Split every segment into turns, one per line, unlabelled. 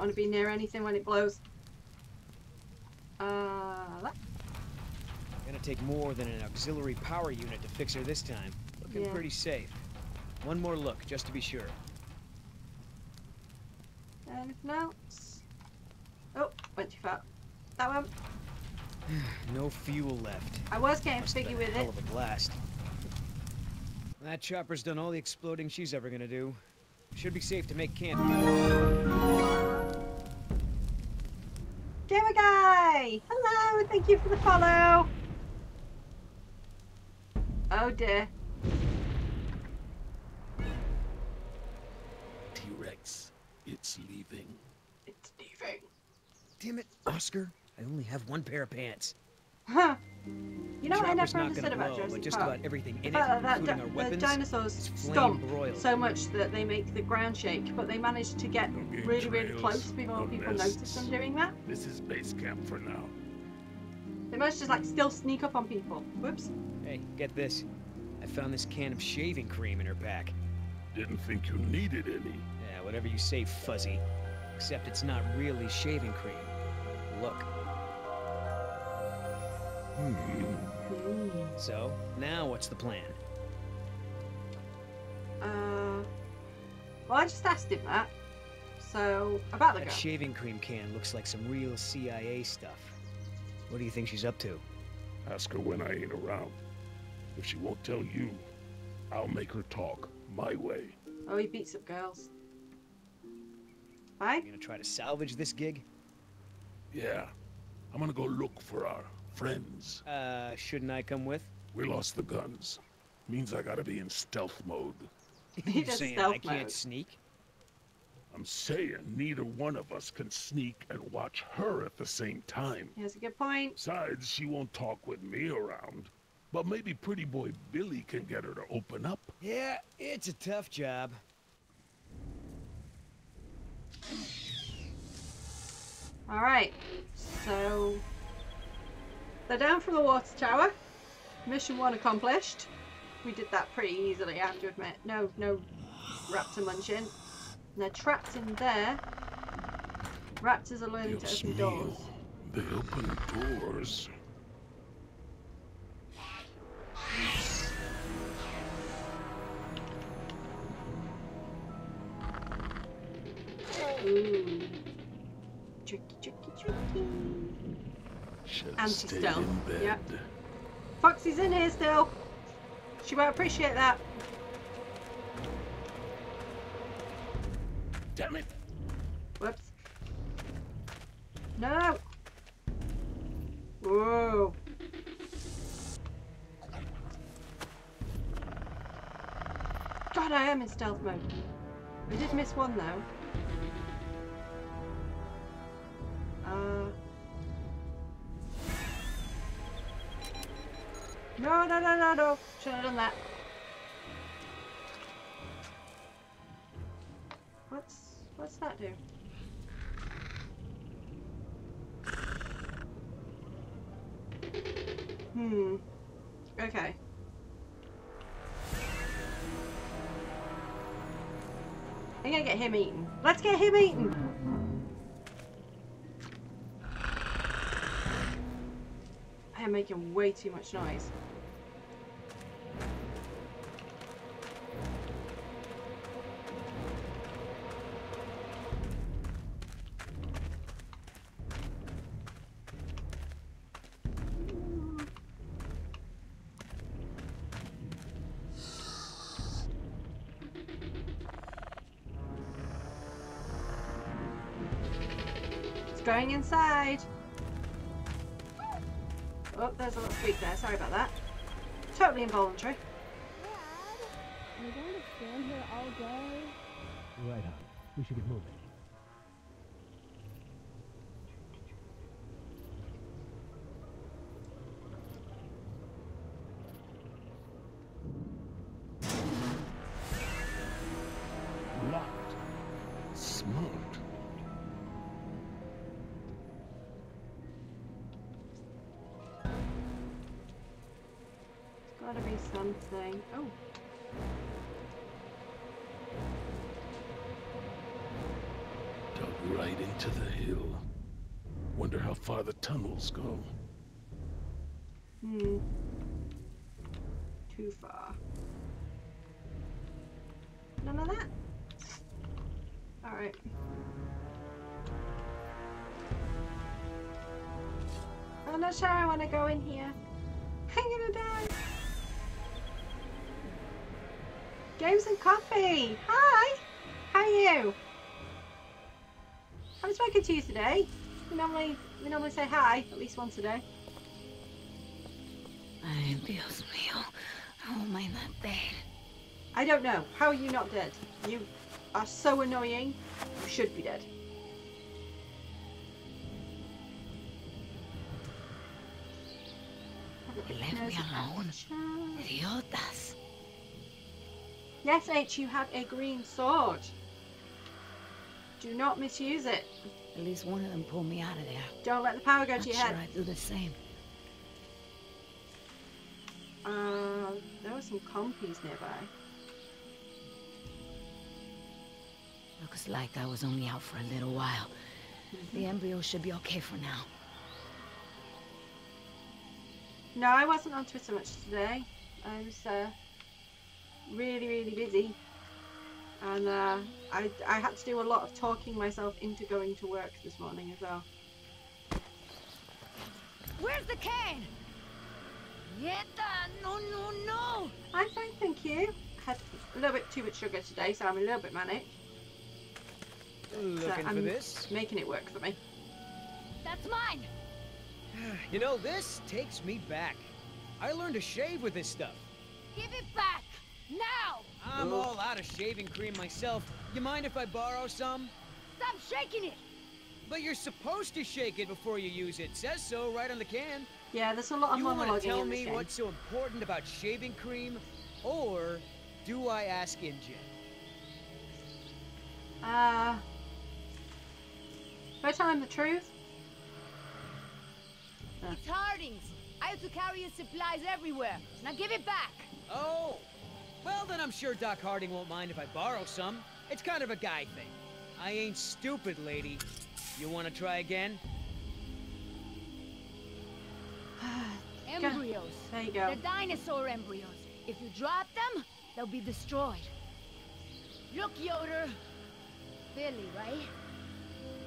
want to be near anything when it blows. That.
Gonna take more than an auxiliary power unit to fix her this time. Looking pretty safe. One more look, just to be sure.
Anything else? Oh, went too far. That one.
No fuel left.
I was getting figgy with it.
Hell of a blast. That chopper's done all the exploding she's ever gonna do. Should be safe to make camp.
Gamer guy! Hello, thank you for the follow. Oh dear.
T-Rex, it's leaving.
It's leaving.
Damn it, Oscar. I only have one pair of pants.
Huh. You know what I
Chopper's
never
not
understood
gonna
about
blow,
Jurassic
but just
Park?
about everything in it,
That
including our weapons,
the dinosaurs
is flame
stomp
broiled.
so much that they make the ground shake, but they manage to get really, really close before people notice them doing that.
This is base camp for now.
They manage to like still sneak up on people. Whoops.
Hey, get this. I found this can of shaving cream in her pack.
Didn't think you needed any.
Yeah, whatever you say, Fuzzy. Except it's not really shaving cream. Look. So, now what's the plan?
Well, I just asked him that. So, about the
That
girl.
shaving cream can looks like some real CIA stuff. What do you think she's up to?
Ask her when I ain't around. If she won't tell you, I'll make her talk my way.
Oh, he beats up girls. Bye.
You gonna try to salvage this gig?
Yeah, I'm gonna go look for our friends.
Shouldn't I come with?
We lost the guns. Means I gotta be in stealth mode.
He
You
does
saying
stealth
I can't
mode.
sneak?
I'm saying neither one of us can sneak and watch her at the same time.
Here's a good point.
Besides, she won't talk with me around. But maybe pretty boy Billy can get her to open up.
Yeah, it's a tough job.
Alright, so they're down from the water tower. Mission 1 accomplished. We did that pretty easily, I have to admit. No raptor munching. They're trapped in there. Raptors are learning to open doors.
They open doors.
Ooh. Tricky, tricky, tricky.
Should've
Anti-stealth.
stayed in bed.
Yep. Foxy's in here still. She won't appreciate that.
Damn it!
Whoops. No! Whoa. God, I am in stealth mode. I did miss one though. No. Should have done that. What's that do? Okay. I'm gonna get him eaten. Let's get him eaten! I am making way too much noise. Going inside. Oh, there's a little squeak there. Sorry about that. Totally involuntary.
Dad, are we going to stand here all day?
Right on. We should get moving.
Locked. Smart.
Gotta be something. Oh.
Dug Right into the hill. Wonder how far the tunnels go.
Too far. None of that? Alright. I'm not sure I want to go in here. I'm gonna die. Games and coffee. Hi. How are you? I was spoken to you today. We normally say hi at least once a day.
Ay, Dios mío. How am I not dead?
I don't know. How are you not dead? You are so annoying. You should be dead.
Leave me alone. Idiotas.
Yes, H, you have a green sword. Do not misuse it.
At least one of them pulled me out of there.
Don't let the power go
Not
to your
sure
head.
I'd do the same.
There were some compies nearby.
Looks like I was only out for a little while. The embryo should be okay for now.
No, I wasn't on Twitter much today. I was really busy, and I had to do a lot of talking myself into going to work this morning as well.
Where's the can? Nieta, no.
I'm fine, thank you. Had a little bit too much sugar today, so I'm a little bit manic.
Looking for this?
Making it work for me.
That's mine.
You know, this takes me back. I learned to shave with this stuff.
Give it back now.
I'm all out of shaving cream myself. You mind if I borrow some?
Stop shaking it.
But you're supposed to shake it before you use it. Says so right on the can.
Yeah, there's a lot of
You want to
monologuing
tell
in this
me
game.
what's so important about shaving cream? Or do I ask InGen?
Do I tell him the truth?
It's Harding's. I have to carry his supplies everywhere. Now give it back.
Oh, well then I'm sure Doc Harding won't mind if I borrow some. It's kind of a guy thing. I ain't stupid, lady. You want to try again?
Embryos.
There you go.
They're dinosaur embryos. If you drop them, they'll be destroyed. Look, Yoder. Billy, right?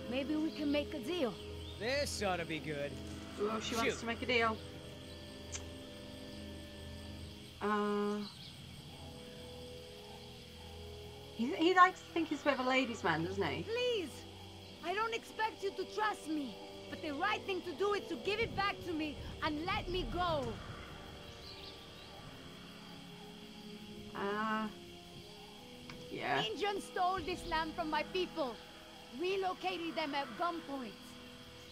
Maybe we can make a deal.
This ought to be good.
Oh, she wants
Shoot.
to make a deal. He likes to think he's a bit of a ladies' man, doesn't he?
Please! I don't expect you to trust me, but the right thing to do is to give it back to me and let me go.
Yeah.
Injun stole this land from my people, relocated them at gunpoint.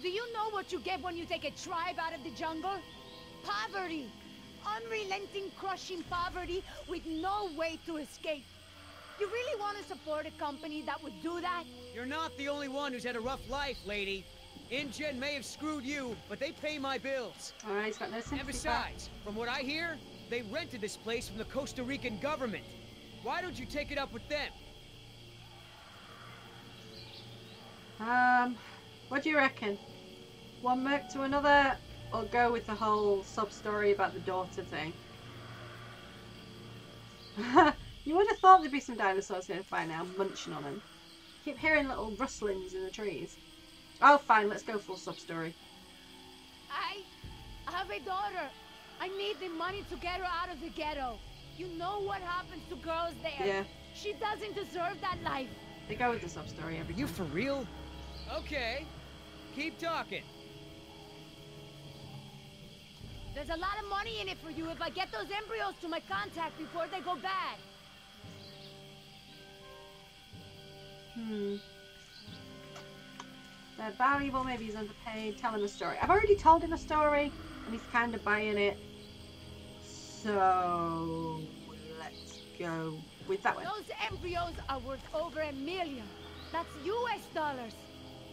Do you know what you get when you take a tribe out of the jungle? Poverty! Unrelenting, crushing poverty with no way to escape. You really want to support a company that would do that?
You're not the only one who's had a rough life, lady. InGen may have screwed you, but they pay my bills.
Alright, he's got no sympathy.
And besides, from what I hear, they rented this place from the Costa Rican government. Why don't you take it up with them?
What do you reckon? One merc to another, or go with the whole sub-story about the daughter thing? You would have thought there'd be some dinosaurs here by now, munching on them. Keep hearing little rustlings in the trees. Oh, fine, let's go full sub-story.
I have a daughter. I need the money to get her out of the ghetto. You know what happens to girls there.
Yeah.
She doesn't deserve that life.
They go with the sub-story every time.
You for real? Okay. Keep talking.
There's a lot of money in it for you if I get those embryos to my contact before they go bad.
They're valuable, maybe he's underpaid. Tell him a story. I've already told him a story, and he's kind of buying it. So, let's go with that one.
Those embryos are worth over $1 million. That's US dollars.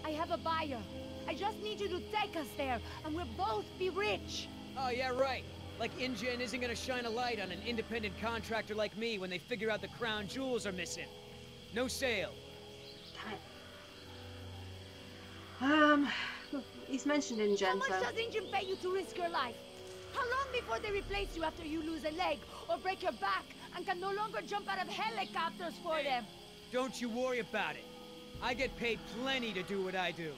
I have a buyer. I just need you to take us there, and we'll both be rich.
Oh, yeah, right. Like InGen isn't gonna shine a light on an independent contractor like me when they figure out the crown jewels are missing. No sale.
Damn it. He's mentioned
How
InGen,
much
so...
does Injun pay you to risk your life? How long before they replace you after you lose a leg or break your back and can no longer jump out of helicopters for them?
Don't you worry about it. I get paid plenty to do what I do.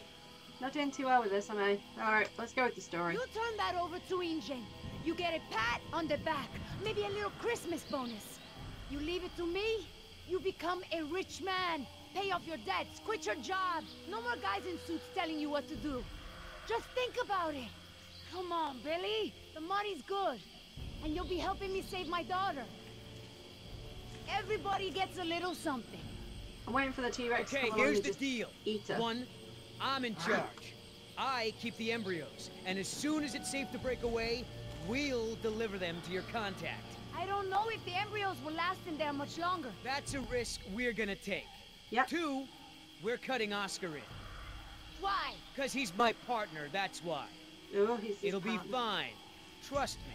Not doing too well with this, am I? Alright, let's go with the story.
You turn that over to Injun. You get a pat on the back, maybe a little Christmas bonus. You leave it to me, you become a rich man. Pay off your debts, quit your job. No more guys in suits telling you what to do. Just think about it. Come on, Billy. The money's good. And you'll be helping me save my daughter. Everybody gets a little something.
I'm waiting for the T-Rex to
Okay,
come along
here's
and
the
just
deal.
eat her.
One, I'm in charge. I keep the embryos, and as soon as it's safe to break away, we'll deliver them to your contact.
I don't know if the embryos will last in there much longer.
That's a risk we're gonna take.
Yep.
2, we're cutting Oscar in.
Why?
Because he's my partner, that's why.
Oh, he's his
It'll be
partner.
fine. Trust me.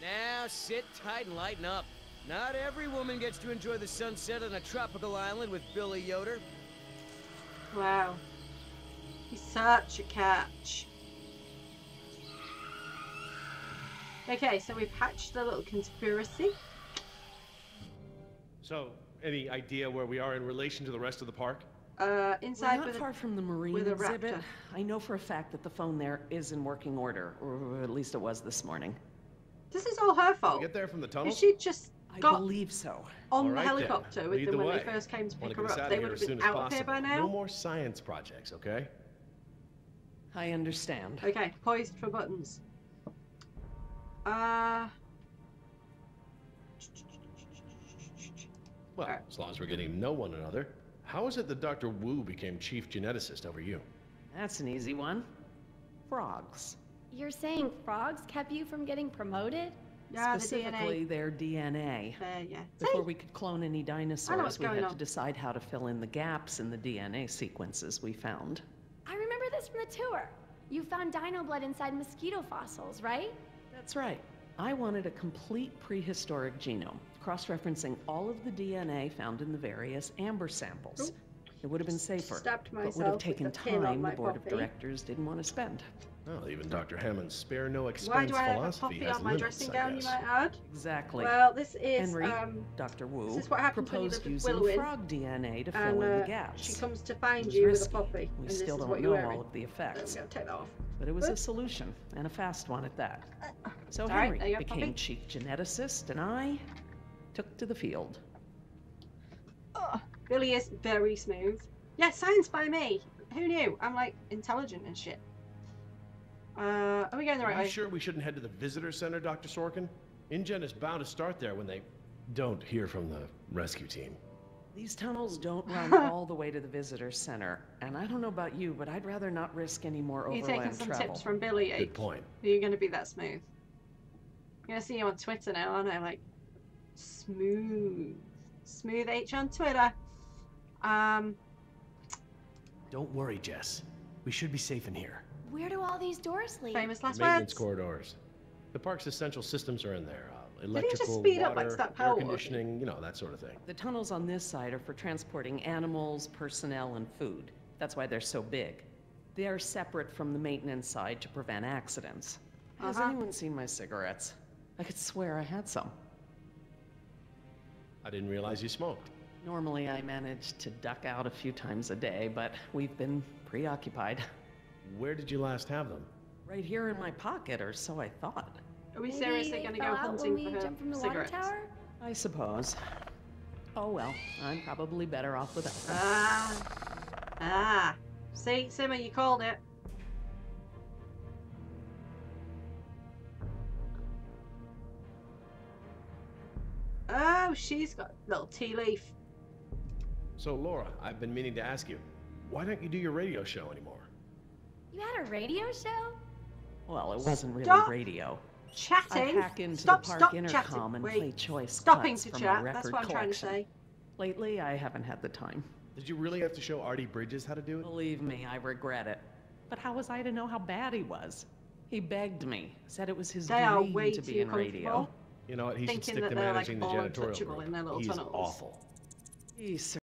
Now sit tight and lighten up. Not every woman gets to enjoy the sunset on a tropical island with Billy Yoder.
Wow. He's such a catch. Okay, so we've hatched a little conspiracy.
So, any idea where we are in relation to the rest of the park?
Inside
We're not
with
far from the marine
with a
exhibit.
raptor.
I know for a fact that the phone there is in working order, or at least it was this morning.
This is all her
Did
fault.
we get there from the tunnel?
If she just
I
got
believe so.
on the
All right, then.
helicopter with
Lead
them
the
when
way.
they first came to
Wanna
pick her
get us
up,
out
they
of
would
here
have
as soon
been
as
out of here by
possible.
now.
No more science projects, okay?
I understand.
Okay, poised for buttons.
Well,
Alright.
as long as we're getting to know one another. How is it that Dr. Wu became chief geneticist over you?
That's an easy one. Frogs.
You're saying frogs kept you from getting promoted?
Yeah, the
Specifically,
DNA.
their DNA.
Yeah.
Before we could clone any
what's
dinosaurs, we
going
had
on.
to decide how to fill in the gaps in the DNA sequences we found.
I remember this from the tour. You found dino blood inside mosquito fossils, right?
That's right. I wanted a complete prehistoric genome, cross-referencing all of the DNA found in the various amber samples. It would have been safer,
Stabbed
but would
myself
have
with
taken
the pin on
time
my
the board of
puppy.
directors didn't want to spend.
Well, even Dr. Hammond's spare no
Why
expense
do I have a
philosophy
poppy
has
on my
limits,
dressing
I
gown, you
guess.
might add?
Exactly.
Well, this is,
Henry, Dr. Wu,
this is what happens when you
proposed
live with
using
Willowin,
frog DNA to fill
and
in the gaps.
she comes to find
It was
you with a
risky.
puppy,
We
and this
still
is
don't
what
know
you're wearing.
all of the
There
effects,
we go, take that off.
but it was a
Good.
solution, and a fast one at that. So
It's all right,
Henry
there you go,
became
puppy.
chief geneticist, and I took to the field.
Billy is very smooth. Yeah, science by me. Who knew? I'm like intelligent and shit. Are we going the right
Are you
way?
sure we shouldn't head to the visitor center, Dr. Sorkin? InGen is bound to start there when they don't hear from the rescue team.
These tunnels don't run all the way to the visitor center, and I don't know about you, but I'd rather not risk any more
You're taking
overland
some
travel.
tips from Billy.
Good point.
You're going to be that smooth. I'm going to see you on Twitter now, aren't I? Like, smooth. Smooth H on Twitter.
Don't worry, Jess. We should be safe in here.
Where do all these doors lead?
Famous last
Maintenance
words.
corridors. The park's essential systems are in there.
he
Electrical,
just speed up
water,
like stop
air
power walking?
conditioning, you know, that sort of thing.
The tunnels on this side are for transporting animals, personnel, and food. That's why they're so big. They are separate from the maintenance side to prevent accidents. Has anyone seen my cigarettes? I could swear I had some.
I didn't realize you smoked.
Normally I manage to duck out a few times a day, but we've been preoccupied.
Where did you last have them?
Right here in my pocket, or so I thought.
Are we
Maybe
seriously
they
going to
fell
go
out
hunting
when
for
we
her
jumped from the
cigarettes?
water tower?
I suppose. Oh well, I'm probably better off without them.
See, Simmer, you called it. Oh, she's got a little tea leaf.
So, Laura, I've been meaning to ask you, why don't you do your radio show anymore?
You had a radio show?
Well, it wasn't really
Stop
radio. I
Chatting.
hack into
Stop,
the park
stop
intercom
chatting.
and
Wait.
play choice
Stopping
cuts
to
from
chat.
my
That's
record
what I'm trying to
collection.
say.
Lately, I haven't had the time.
Did you really have to show Artie Bridges how to do it?
Believe me, I regret it. But how was I to know how bad he was? He begged me, said it was his
They are
dream
way
to be
too
in radio.
comfortable.
You know what? He should
Thinking
stick
that
to
they're, like,
managing the
all
janitorial
untouchable
group.
in their little
He's
tunnels.
awful.
He